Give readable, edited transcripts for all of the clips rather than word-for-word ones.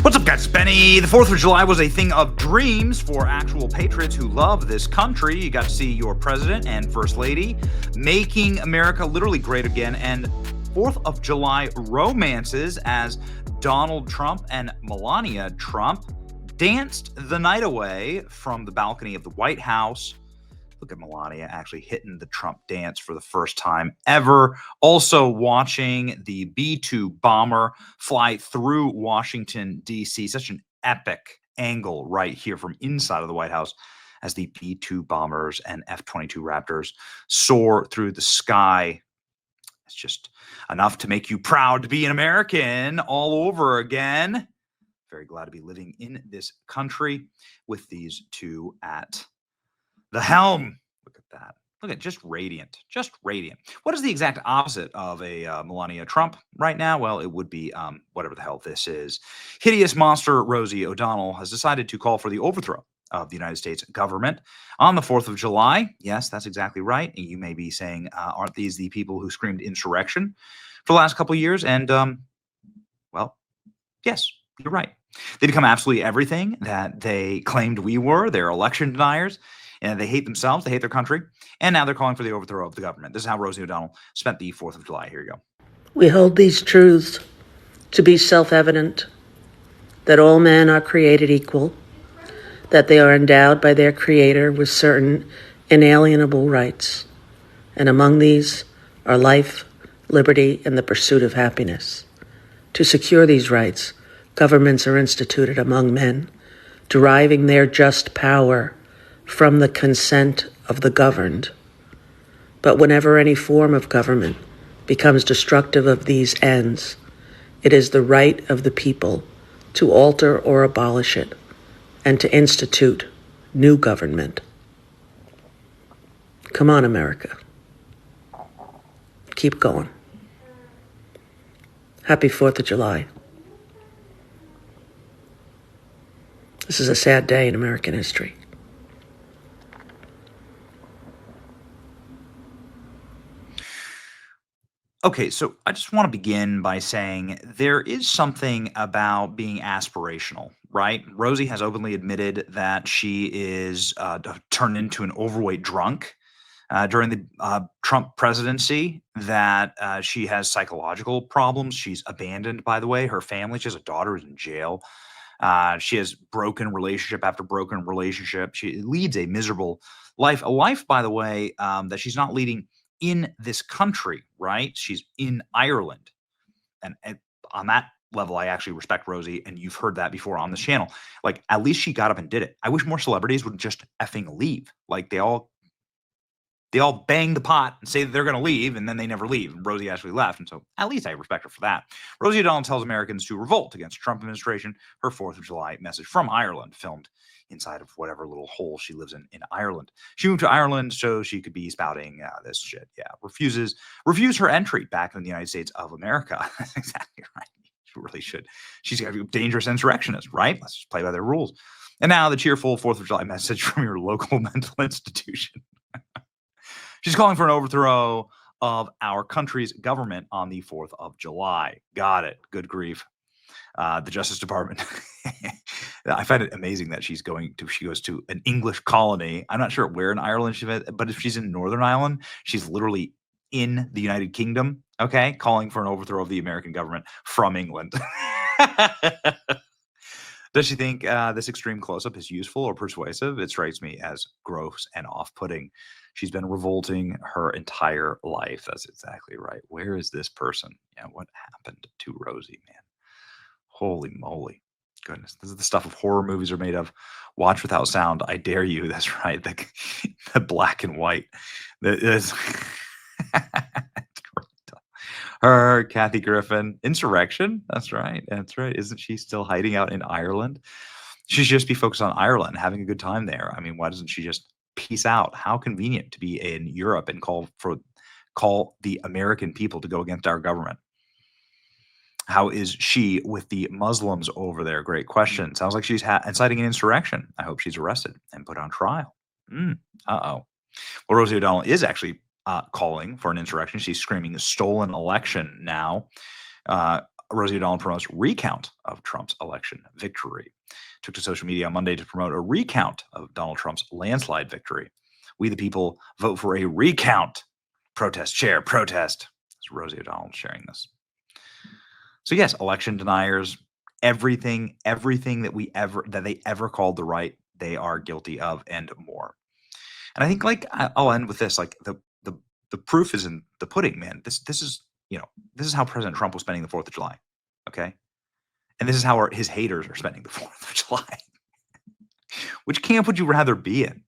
What's up, guys? It's Benny. The 4th of July was a thing of dreams for actual patriots who love this country. You got to see your president and first lady making America literally great again, and 4th of July romances as Donald Trump and Melania Trump danced the night away from the balcony of the White House. Look at Melania actually hitting the Trump dance for the first time ever. Also watching the B-2 bomber fly through Washington, D.C. Such an epic angle right here from inside of the White House as the B-2 bombers and F-22 Raptors soar through the sky. It's just enough to make you proud to be an American all over again. Very glad to be living in this country with these two at the helm. Look at that. Look at just radiant, just radiant. What is the exact opposite of a Melania Trump right now? Well, it would be whatever the hell this is. Hideous monster Rosie O'Donnell has decided to call for the overthrow of the United States government on the 4th of July. Yes, that's exactly right. And you may be saying, aren't these the people who screamed insurrection for the last couple of years? And, well, yes, you're right. They become absolutely everything that they claimed we were. They're election deniers. And they hate themselves, they hate their country, and now they're calling for the overthrow of the government. This is how Rosie O'Donnell spent the 4th of July. Here you go. We hold these truths to be self-evident, that all men are created equal, that they are endowed by their Creator with certain inalienable rights, and among these are life, liberty, and the pursuit of happiness. To secure these rights, governments are instituted among men, deriving their just power from the consent of the governed. But whenever any form of government becomes destructive of these ends, it is the right of the people to alter or abolish it and to institute new government. Come on, America. Keep going. Happy 4th of July. This is a sad day in American history. Okay, so I just want to begin by saying there is something about being aspirational, right? Rosie has openly admitted that she is turned into an overweight drunk during the Trump presidency, that she has psychological problems. She's abandoned, by the way, her family. She has a daughter who's in jail. She has broken relationship after broken relationship. She leads a miserable life, a life, by the way, that she's not leading in this country, right? She's in Ireland. And on that level, I actually respect Rosie, and you've heard that before on this channel. Like, at least she got up and did it. I wish more celebrities would just effing leave. Like, they all bang the pot and say that they're going to leave, and then they never leave. And Rosie actually left, and so at least I respect her for that. Rosie O'Donnell tells Americans to revolt against the Trump administration. Her 4th of July message from Ireland, filmed inside of whatever little hole she lives in Ireland. She moved to Ireland so she could be spouting this shit. Yeah, refuse her entry back in the United States of America. That's exactly right. She really should. She's a dangerous insurrectionist, right? Let's just play by their rules. And now the cheerful 4th of July message from your local mental institution. She's calling for an overthrow of our country's government on the 4th of July. Got it. Good grief. The Justice Department. I find it amazing that she goes to an English colony. I'm not sure where in Ireland she's at, but if she's in Northern Ireland, she's literally in the United Kingdom, okay, calling for an overthrow of the American government from England. Does she think this extreme close-up is useful or persuasive? It strikes me as gross and off-putting. She's been revolting her entire life. That's exactly right. Where is this person? Yeah, what happened to Rosie, man? Holy moly. Goodness. This is the stuff of horror movies are made of. Watch without sound. I dare you. That's right. The black and white. Her, Kathy Griffin, Insurrection. That's right. That's right. Isn't she still hiding out in Ireland? She should just be focused on Ireland, having a good time there. I mean, why doesn't she just peace out? How convenient to be in Europe and call the American people to go against our government. How is she with the Muslims over there? Great question. Sounds like she's inciting an insurrection. I hope she's arrested and put on trial. Uh-oh. Well, Rosie O'Donnell is actually calling for an insurrection. She's screaming a stolen election now. Rosie O'Donnell promotes recount of Trump's election victory. Took to social media on Monday to promote a recount of Donald Trump's landslide victory. We the people vote for a recount. Protest, chair, protest. It's Rosie O'Donnell sharing this. So yes, election deniers, everything that they ever called the right, they are guilty of and more. And I think I'll end with this. The proof is in the pudding, man. This is how President Trump was spending the 4th of July. Okay. And this is how his haters are spending the 4th of July. Which camp would you rather be in?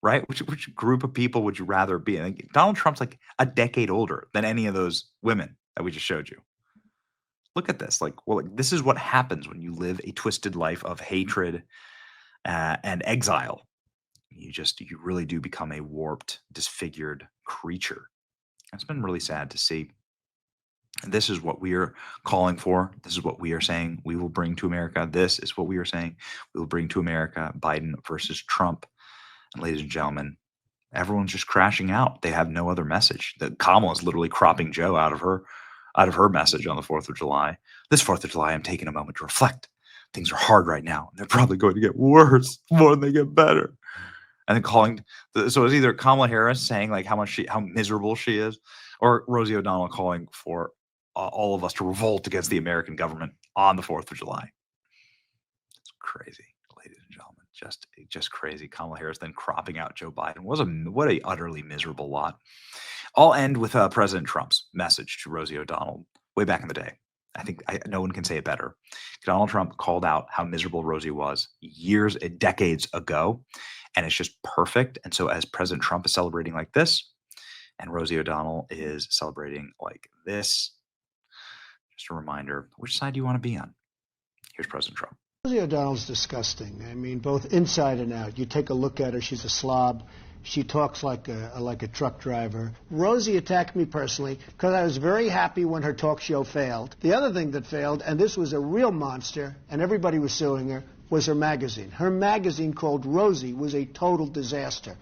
Right? Which group of people would you rather be in? Like, Donald Trump's like a decade older than any of those women that we just showed you. Look at this. This is what happens when you live a twisted life of hatred and exile. You really do become a warped, disfigured creature. It's been really sad to see. This is what we are calling for. This is what we are saying we will bring to America. This is what we are saying we will bring to America. Biden versus Trump. And ladies and gentlemen, everyone's just crashing out. They have no other message. Kamala is literally cropping Joe out of her message on the 4th of July. This 4th of July, I'm taking a moment to reflect. Things are hard right now. They're probably going to get worse more than they get better. And then so it's either Kamala Harris saying how miserable she is, or Rosie O'Donnell calling for all of us to revolt against the American government on the 4th of July. It's crazy, ladies and gentlemen, just crazy. Kamala Harris then cropping out Joe Biden. What a utterly miserable lot. I'll end with President Trump's message to Rosie O'Donnell way back in the day. I think no one can say it better. Donald Trump called out how miserable Rosie was decades ago, and it's just perfect. And so as President Trump is celebrating like this, and Rosie O'Donnell is celebrating like this, just a reminder, which side do you want to be on? Here's President Trump. Rosie O'Donnell's disgusting. I mean, both inside and out. You take a look at her, she's a slob. She talks like a truck driver. Rosie attacked me personally because I was very happy when her talk show failed. The other thing that failed, and this was a real monster, and everybody was suing her, was her magazine. Her magazine called Rosie was a total disaster.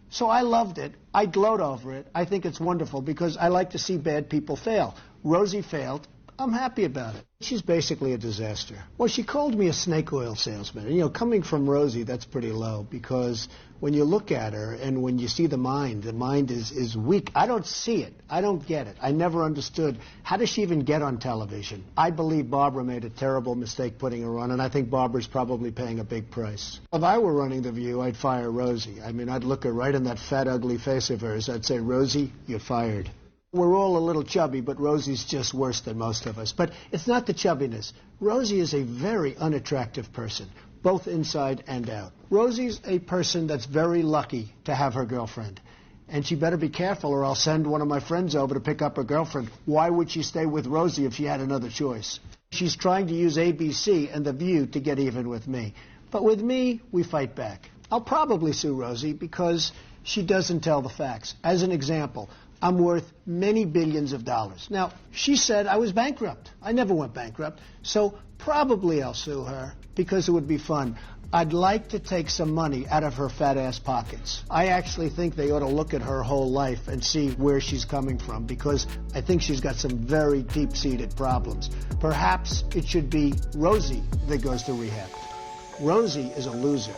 So I loved it. I gloat over it. I think it's wonderful because I like to see bad people fail. Rosie failed. I'm happy about it. She's basically a disaster. Well, she called me a snake oil salesman. And, coming from Rosie, that's pretty low because when you look at her and when you see the mind is weak. I don't see it. I don't get it. I never understood. How does she even get on television? I believe Barbara made a terrible mistake putting her on, and I think Barbara's probably paying a big price. If I were running The View, I'd fire Rosie. I mean, I'd look her right in that fat, ugly face of hers. I'd say, Rosie, you're fired. We're all a little chubby, but Rosie's just worse than most of us. But it's not the chubbiness. Rosie is a very unattractive person, both inside and out. Rosie's a person that's very lucky to have her girlfriend. And she better be careful or I'll send one of my friends over to pick up her girlfriend. Why would she stay with Rosie if she had another choice? She's trying to use ABC and The View to get even with me. But with me, we fight back. I'll probably sue Rosie because she doesn't tell the facts. As an example, I'm worth many billions of dollars. Now, she said I was bankrupt. I never went bankrupt. So probably I'll sue her because it would be fun. I'd like to take some money out of her fat ass pockets. I actually think they ought to look at her whole life and see where she's coming from because I think she's got some very deep-seated problems. Perhaps it should be Rosie that goes to rehab. Rosie is a loser.